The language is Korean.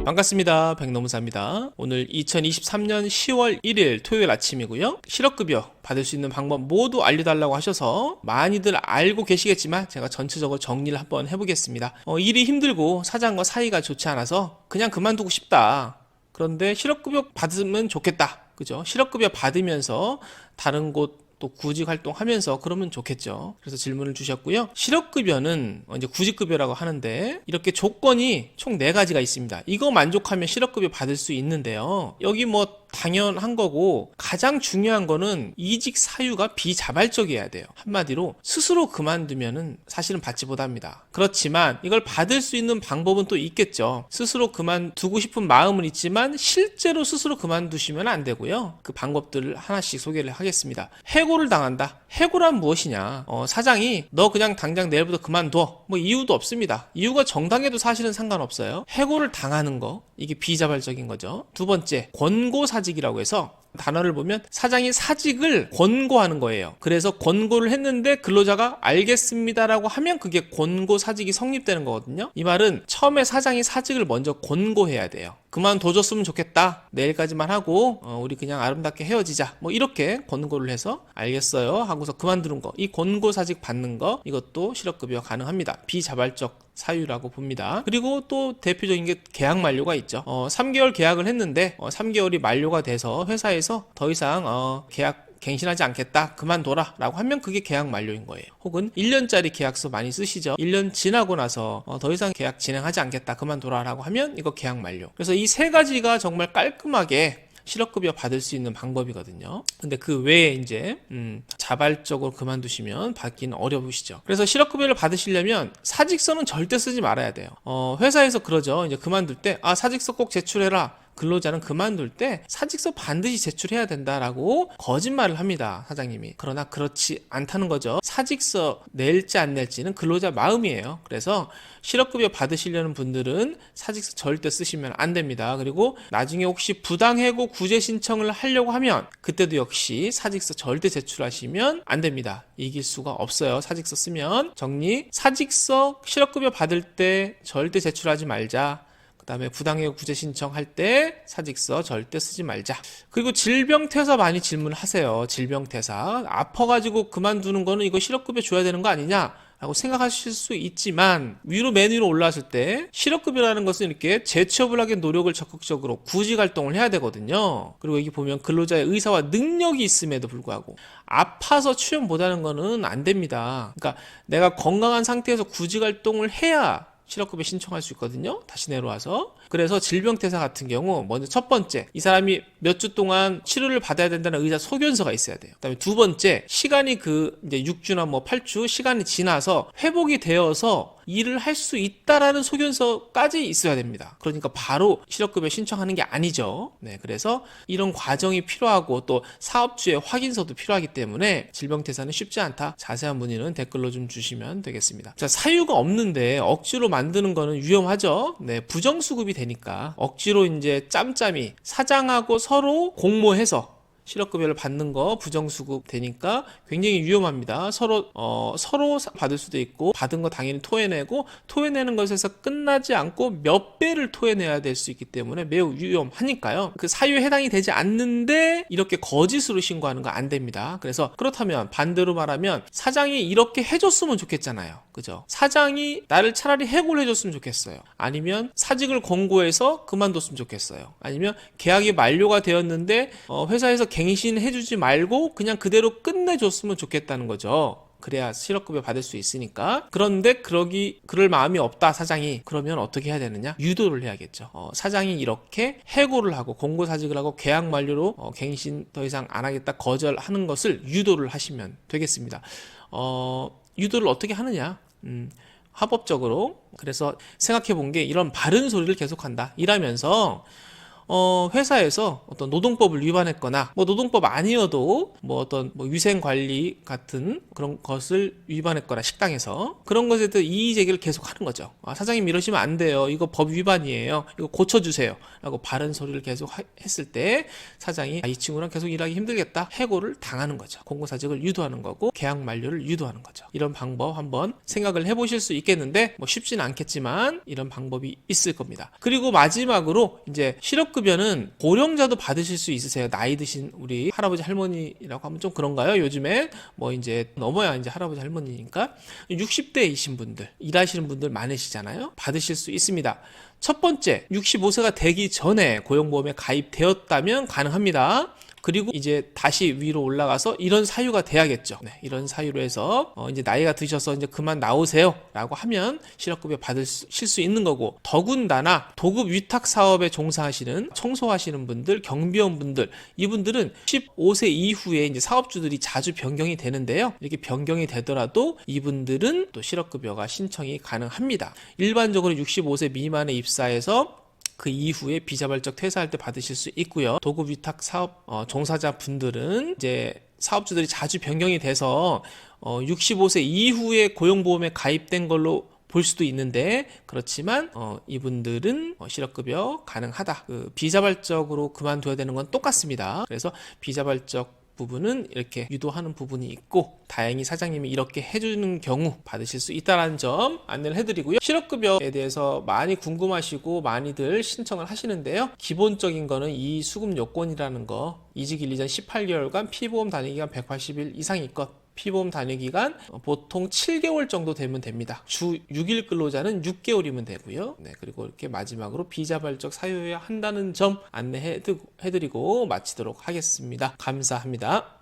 반갑습니다. 백노무사입니다. 오늘 2023년 10월 1일 토요일 아침이고요. 실업급여 받을 수 있는 방법 모두 알려달라고 하셔서 많이들 알고 계시겠지만 제가 전체적으로 정리를 한번 해보겠습니다. 일이 힘들고 사장과 사이가 좋지 않아서 그냥 그만두고 싶다. 그런데 실업급여 받으면 좋겠다. 그죠? 실업급여 받으면서 다른 곳 또 구직 활동하면서 그러면 좋겠죠. 그래서 질문을 주셨고요. 실업급여는 이제 구직급여라고 하는데 이렇게 조건이 총 4가지가 있습니다. 이거 만족하면 실업급여 받을 수 있는데요. 여기 뭐 당연한 거고 가장 중요한 거는 이직 사유가 비자발적이어야 돼요. 한마디로 스스로 그만두면은 사실은 받지 못합니다. 그렇지만 이걸 받을 수 있는 방법은 또 있겠죠. 스스로 그만두고 싶은 마음은 있지만 실제로 스스로 그만두시면 안 되고요. 그 방법들을 하나씩 소개를 하겠습니다. 해고를 당한다. 해고란 무엇이냐? 사장이 너 그냥 당장 내일부터 그만둬. 뭐 이유도 없습니다. 이유가 정당해도 사실은 상관없어요. 해고를 당하는 거 이게 비자발적인 거죠. 두 번째, 권고사직이라고 해서 단어를 보면 사장이 사직을 권고하는 거예요. 그래서 권고를 했는데 근로자가 알겠습니다라고 하면 그게 권고사직이 성립되는 거거든요. 이 말은 처음에 사장이 사직을 먼저 권고해야 돼요. 그만둬줬으면 좋겠다. 내일까지만 하고 우리 그냥 아름답게 헤어지자. 뭐 이렇게 권고를 해서 알겠어요 하고서 그만두는 거. 이 권고사직 받는 거 이것도 실업급여 가능합니다. 비자발적 사유라고 봅니다. 그리고 또 대표적인 게 계약 만료가 있죠. 3개월 계약을 했는데 3개월이 만료가 돼서 회사에서 더 이상 계약 갱신하지 않겠다 그만둬라 라고 하면 그게 계약 만료인 거예요. 혹은 1년짜리 계약서 많이 쓰시죠. 1년 지나고 나서 더 이상 계약 진행하지 않겠다 그만둬라 라고 하면 이거 계약 만료. 그래서 이 3가지가 정말 깔끔하게 실업급여 받을 수 있는 방법이거든요. 근데 그 외에 이제 자발적으로 그만두시면 받기는 어려우시죠. 그래서 실업급여를 받으시려면 사직서는 절대 쓰지 말아야 돼요. 회사에서 그러죠. 이제 그만둘 때 사직서 꼭 제출해라. 근로자는 그만둘 때 사직서 반드시 제출해야 된다라고 거짓말을 합니다. 사장님이. 그러나 그렇지 않다는 거죠. 사직서 낼지 안 낼지는 근로자 마음이에요. 그래서 실업급여 받으시려는 분들은 사직서 절대 쓰시면 안 됩니다. 그리고 나중에 혹시 부당해고 구제 신청을 하려고 하면 그때도 역시 사직서 절대 제출하시면 안 됩니다. 이길 수가 없어요. 사직서 쓰면. 정리. 사직서 실업급여 받을 때 절대 제출하지 말자. 그다음에 부당해고 구제 신청할 때 사직서 절대 쓰지 말자. 그리고 질병퇴사 많이 질문하세요. 질병퇴사. 아파가지고 그만두는 거는 이거 실업급여 줘야 되는 거 아니냐? 라고 생각하실 수 있지만 맨 위로 올라왔을 때 실업급여라는 것은 이렇게 재취업을 하기 노력을 적극적으로 구직활동을 해야 되거든요. 그리고 여기 보면 근로자의 의사와 능력이 있음에도 불구하고 아파서 취업 못하는 거는 안 됩니다. 그러니까 내가 건강한 상태에서 구직활동을 해야 실업급여 신청할 수 있거든요. 다시 내려와서. 그래서 질병퇴사 같은 경우 먼저 첫 번째, 이 사람이 몇 주 동안 치료를 받아야 된다는 의사 소견서가 있어야 돼요. 그다음에 두 번째, 시간이 이제 6주나 8주 시간이 지나서 회복이 되어서 일을 할 수 있다라는 소견서까지 있어야 됩니다. 그러니까 바로 실업급여 신청하는 게 아니죠. 네, 그래서 이런 과정이 필요하고 또 사업주의 확인서도 필요하기 때문에 질병퇴사는 쉽지 않다. 자세한 문의는 댓글로 좀 주시면 되겠습니다. 자, 사유가 없는데 억지로 만드는 거는 위험하죠. 네, 부정수급이 되니까 억지로 이제 짬짬이 사장하고 서로 공모해서 실업급여를 받는 거 부정수급 되니까 굉장히 위험합니다. 서로 받을 수도 있고 받은 거 당연히 토해내는 것에서 끝나지 않고 몇 배를 토해내야 될 수 있기 때문에 매우 위험하니까요. 그 사유에 해당이 되지 않는데 이렇게 거짓으로 신고하는 거 안 됩니다. 그래서 그렇다면 반대로 말하면 사장이 이렇게 해줬으면 좋겠잖아요. 그죠? 사장이 나를 차라리 해고를 해줬으면 좋겠어요. 아니면 사직을 권고해서 그만뒀으면 좋겠어요. 아니면 계약이 만료가 되었는데 회사에서 갱신해주지 말고 그냥 그대로 끝내줬으면 좋겠다는 거죠. 그래야 실업급여 받을 수 있으니까. 그런데 그럴 마음이 없다 사장이. 그러면 어떻게 해야 되느냐? 유도를 해야겠죠. 사장이 이렇게 해고를 하고 공고사직을 하고 계약 만료로 갱신 더 이상 안 하겠다 거절하는 것을 유도를 하시면 되겠습니다. 유도를 어떻게 하느냐? 합법적으로. 그래서 생각해 본 게 이런 바른 소리를 계속한다. 일하면서 회사에서 어떤 노동법을 위반했거나 뭐 노동법 아니어도 뭐 어떤 뭐 위생 관리 같은 그런 것을 위반했거나 식당에서 그런 것에 대해 이의 제기를 계속 하는 거죠. 사장님 이러시면 안 돼요. 이거 법 위반이에요. 이거 고쳐주세요. 라고 바른 소리를 계속 했을 때 사장이 이 친구랑 계속 일하기 힘들겠다. 해고를 당하는 거죠. 공고사직을 유도하는 거고 계약 만료를 유도하는 거죠. 이런 방법 한번 생각을 해보실 수 있겠는데 뭐 쉽지는 않겠지만 이런 방법이 있을 겁니다. 그리고 마지막으로 이제 실업급여는 고령자도 받으실 수 있으세요. 나이 드신 우리 할아버지 할머니라고 하면 좀 그런가요? 요즘에 뭐 이제 넘어야 이제 할아버지 할머니니까 60대이신 분들 일하시는 분들 많으시잖아요. 받으실 수 있습니다. 첫 번째 65세가 되기 전에 고용보험에 가입되었다면 가능합니다. 그리고 이제 다시 위로 올라가서 이런 사유가 돼야겠죠. 네, 이런 사유로 해서 이제 나이가 드셔서 이제 그만 나오세요라고 하면 실업급여 받으실 수 있는 거고, 더군다나 도급 위탁 사업에 종사하시는 청소하시는 분들, 경비원분들 이분들은 15세 이후에 이제 사업주들이 자주 변경이 되는데요. 이렇게 변경이 되더라도 이분들은 또 실업급여가 신청이 가능합니다. 일반적으로 65세 미만에 입사해서 그 이후에 비자발적 퇴사할 때 받으실 수 있고요. 도급 위탁 사업 종사자 분들은 이제 사업주들이 자주 변경이 돼서 65세 이후에 고용보험에 가입된 걸로 볼 수도 있는데, 그렇지만 이분들은 실업급여 가능하다. 비자발적으로 그만둬야 되는 건 똑같습니다. 그래서 비자발적 부분은 이렇게 유도하는 부분이 있고, 다행히 사장님이 이렇게 해주는 경우 받으실 수 있다는 점 안내를 해드리고요. 실업급여에 대해서 많이 궁금하시고 많이들 신청을 하시는데요. 기본적인 거는 이 수급 요건이라는 거, 이직 1, 2년 18개월간 피보험 단위기간 180일 이상일 것, 피보험 단위기간 보통 7개월 정도 되면 됩니다. 주 6일 근로자는 6개월이면 되고요. 네, 그리고 이렇게 마지막으로 비자발적 사유여야 한다는 점 안내해드리고 마치도록 하겠습니다. 감사합니다.